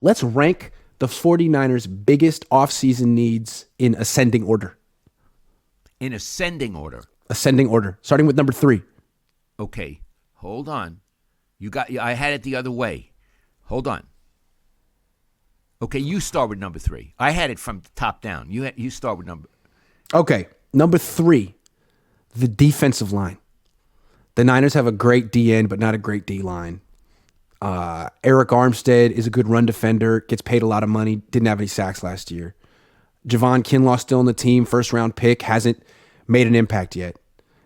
Let's rank the 49ers' biggest offseason needs in ascending order. In ascending order. Ascending order, starting with number 3. Okay, hold on. I had it the other way. Hold on. Okay, you start with number 3. I had it from the top down. You start with number. Okay, number 3, the defensive line. The Niners have a great D end, but not a great D line. Eric Armstead is a good run defender, gets paid a lot of money, didn't have any sacks last year. Javon Kinlaw still on the team, first-round pick, hasn't made an impact yet.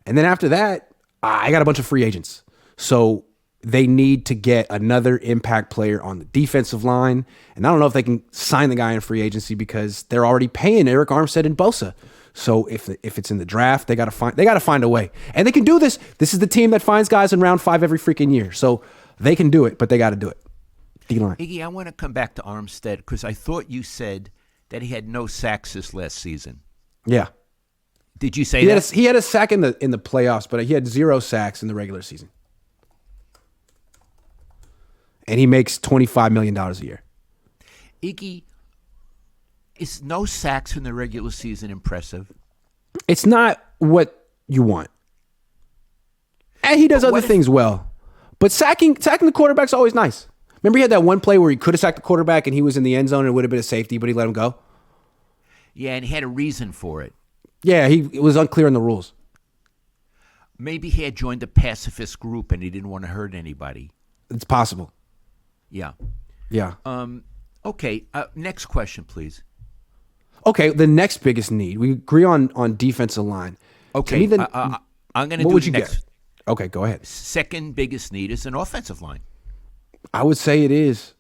And then after that, I got a bunch of free agents. So they need to get another impact player on the defensive line. And I don't know if they can sign the guy in free agency because they're already paying Eric Armstead and Bosa. So if it's in the draft, they got to find a way. And they can do this. This is the team that finds guys in round 5 every freaking year. So they can do it, but they got to do it. D-line. Iggy, I want to come back to Armstead because I thought you said that he had no sacks this last season. Yeah. Did you say that? He had a sack in the playoffs, but he had 0 sacks in the regular season. And he makes $25 million a year. Iggy, is no sacks in the regular season impressive? It's not what you want. And he does other things well. But sacking the quarterback's always nice. Remember he had that one play where he could have sacked the quarterback and he was in the end zone and it would have been a safety, but he let him go? Yeah, and he had a reason for it. Yeah, it was unclear on the rules. Maybe he had joined a pacifist group and he didn't want to hurt anybody. It's possible. Yeah. Yeah. Okay, next question, please. Okay, the next biggest need. We agree on defensive line. Okay, I'm going to do what would you next. get? Okay, go ahead. Second biggest need is an offensive line. I would say it is.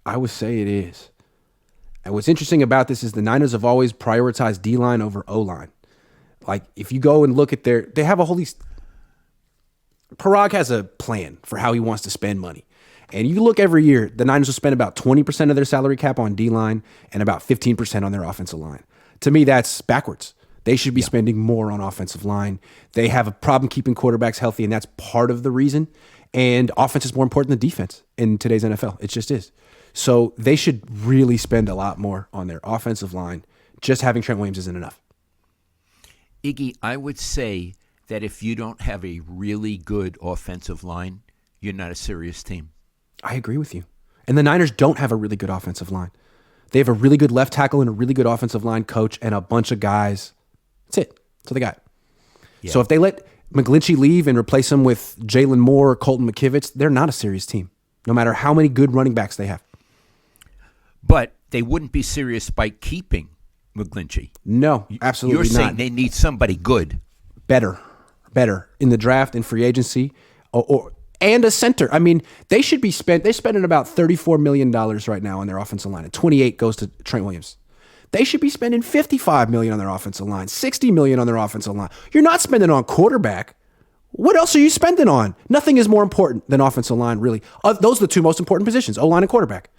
And what's interesting about this is the Niners have always prioritized D-line over O-line. Like, if you go and look at they have a whole Parag has a plan for how he wants to spend money. And you look every year, the Niners will spend about 20% of their salary cap on D-line and about 15% on their offensive line. To me, that's backwards. They should be spending more on offensive line. They have a problem keeping quarterbacks healthy, and that's part of the reason. And offense is more important than defense in today's NFL. It just is. So they should really spend a lot more on their offensive line. Just having Trent Williams isn't enough. Iggy, I would say that if you don't have a really good offensive line, you're not a serious team. I agree with you. And the Niners don't have a really good offensive line. They have a really good left tackle and a really good offensive line coach and a bunch of guys. That's it. That's what they got. Yeah. So if they let McGlinchey leave and replace him with Jalen Moore or Colton McKivitz, they're not a serious team, no matter how many good running backs they have. But they wouldn't be serious by keeping McGlinchey. No, absolutely not. You're saying they need somebody good. Better in the draft, in free agency, and a center. I mean, they're spending about $34 million right now on their offensive line, and 28 goes to Trent Williams. They should be spending $55 million on their offensive line, $60 million on their offensive line. You're not spending on quarterback. What else are you spending on? Nothing is more important than offensive line, really. Those are the two most important positions, O-line and quarterback.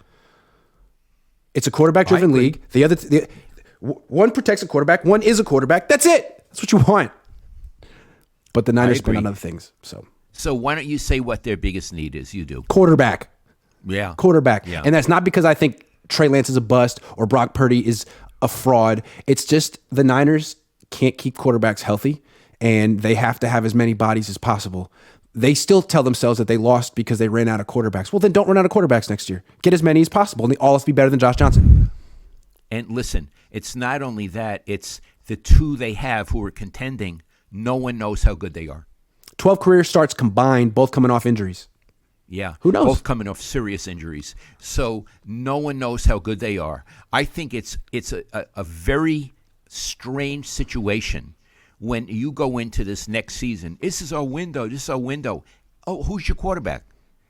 It's a quarterback-driven league. One protects a quarterback. One is a quarterback. That's it. That's what you want. But the Niners spend on other things. So why don't you say what their biggest need is? You do. Quarterback. Yeah. Quarterback. Yeah. And that's not because I think Trey Lance is a bust or Brock Purdy is a fraud. It's just the Niners can't keep quarterbacks healthy, and they have to have as many bodies as possible. They still tell themselves that they lost because they ran out of quarterbacks. Well, then don't run out of quarterbacks next year. Get as many as possible, and they all have to be better than Josh Johnson. And listen, it's not only that, it's the two they have who are contending. No one knows how good they are. 12 career starts combined, both coming off injuries. Yeah. Who knows? Both coming off serious injuries. So no one knows how good they are. I think it's a very strange situation when you go into this next season. This is our window. Oh, who's your quarterback?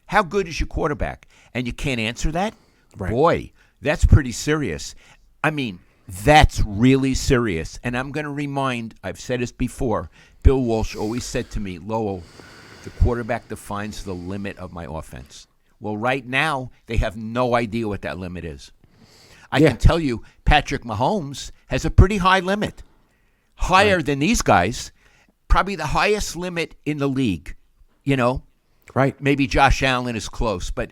How good is your quarterback? And you can't answer that? Right. Boy, that's pretty serious. I mean, that's really serious. And I'm going to remind, I've said this before, Bill Walsh always said to me, Lowell, the quarterback defines the limit of my offense. Well, right now, they have no idea what that limit is. I can tell you, Patrick Mahomes has a pretty high limit. Higher than these guys, probably the highest limit in the league, you know? Right. Maybe Josh Allen is close, but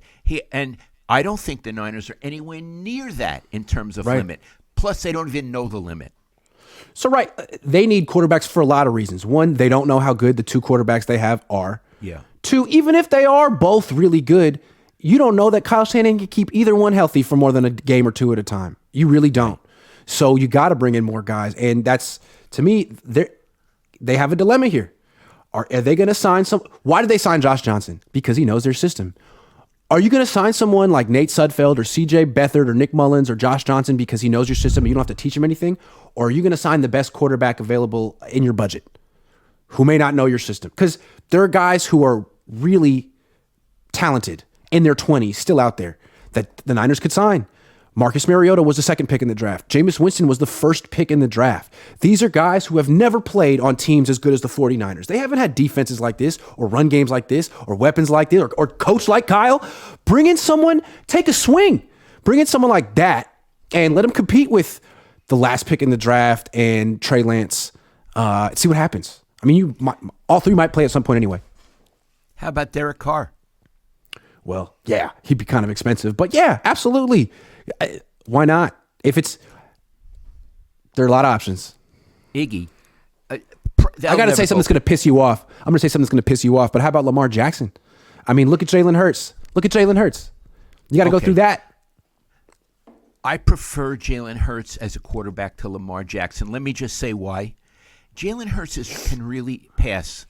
I don't think the Niners are anywhere near that in terms of Right. limit. Plus, they don't even know the limit. So, right, they need quarterbacks for a lot of reasons. One, they don't know how good the two quarterbacks they have are. Yeah. Two, even if they are both really good, you don't know that Kyle Shanahan can keep either one healthy for more than a game or two at a time. You really don't. So you got to bring in more guys. And that's, to me, they have a dilemma here. Are they going to sign some? Why did they sign Josh Johnson? Because he knows their system. Are you going to sign someone like Nate Sudfeld or CJ Beathard or Nick Mullins or Josh Johnson because he knows your system and you don't have to teach him anything? Or are you going to sign the best quarterback available in your budget who may not know your system? Because there are guys who are really talented in their 20s still out there that the Niners could sign. Marcus Mariota was the second pick in the draft. Jameis Winston was the first pick in the draft. These are guys who have never played on teams as good as the 49ers. They haven't had defenses like this or run games like this or weapons like this or coach like Kyle. Bring in someone, take a swing. Bring in someone like that and let him compete with the last pick in the draft and Trey Lance. See what happens. I mean, all three might play at some point anyway. How about Derek Carr? Well, yeah, he'd be kind of expensive, but yeah, absolutely. Why not? There are a lot of options. Iggy. I got to say something that's going to piss you off. I'm going to say something that's going to piss you off, but how about Lamar Jackson? I mean, look at Jalen Hurts. You got to go through that. I prefer Jalen Hurts as a quarterback to Lamar Jackson. Let me just say why. Jalen Hurts can really pass.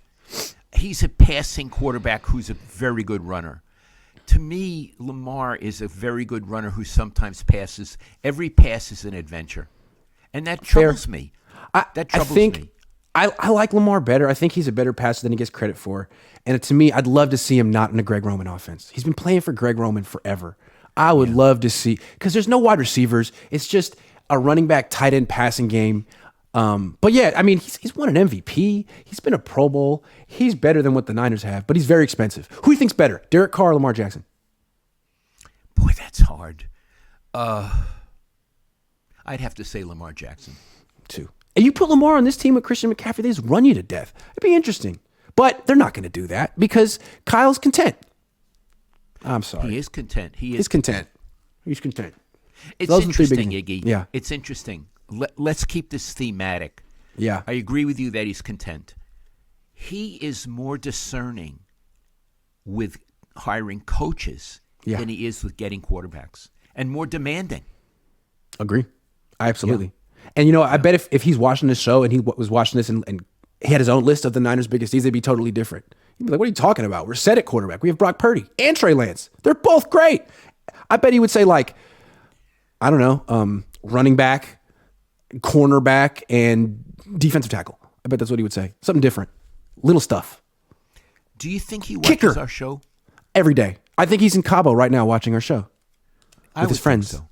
He's a passing quarterback who's a very good runner. To me, Lamar is a very good runner who sometimes passes. Every pass is an adventure. And that troubles me. That troubles me. I like Lamar better. I think he's a better passer than he gets credit for. And to me, I'd love to see him not in a Greg Roman offense. He's been playing for Greg Roman forever. I would love to see, because there's no wide receivers. It's just a running back, tight end passing game. But yeah, I mean, he's won an MVP. He's been a Pro Bowl. He's better than what the Niners have, but he's very expensive. Who do you think's better, Derek Carr or Lamar Jackson? Boy, that's hard. I'd have to say Lamar Jackson. Too. And you put Lamar on this team with Christian McCaffrey, they just run you to death. It'd be interesting. But they're not going to do that because Kyle's content. I'm sorry. He is content. He's content. He's content. It's Those are the three interesting, big- Iggy. Yeah. It's interesting. Let's keep this thematic. Yeah. I agree with you that he's content. He is more discerning with hiring coaches than he is with getting quarterbacks, and more demanding. Agree. Absolutely. And, you know, I bet if he's watching this show and he was watching this and he had his own list of the Niners' biggest needs, they'd be totally different. He'd be like, what are you talking about? We're set at quarterback. We have Brock Purdy and Trey Lance. They're both great. I bet he would say, like, I don't know, running back, cornerback, and defensive tackle. I bet that's what he would say. Something different. Little stuff. Do you think he watches Kicker. our show? Every day. I think he's in Cabo right now watching our show with his friends. So.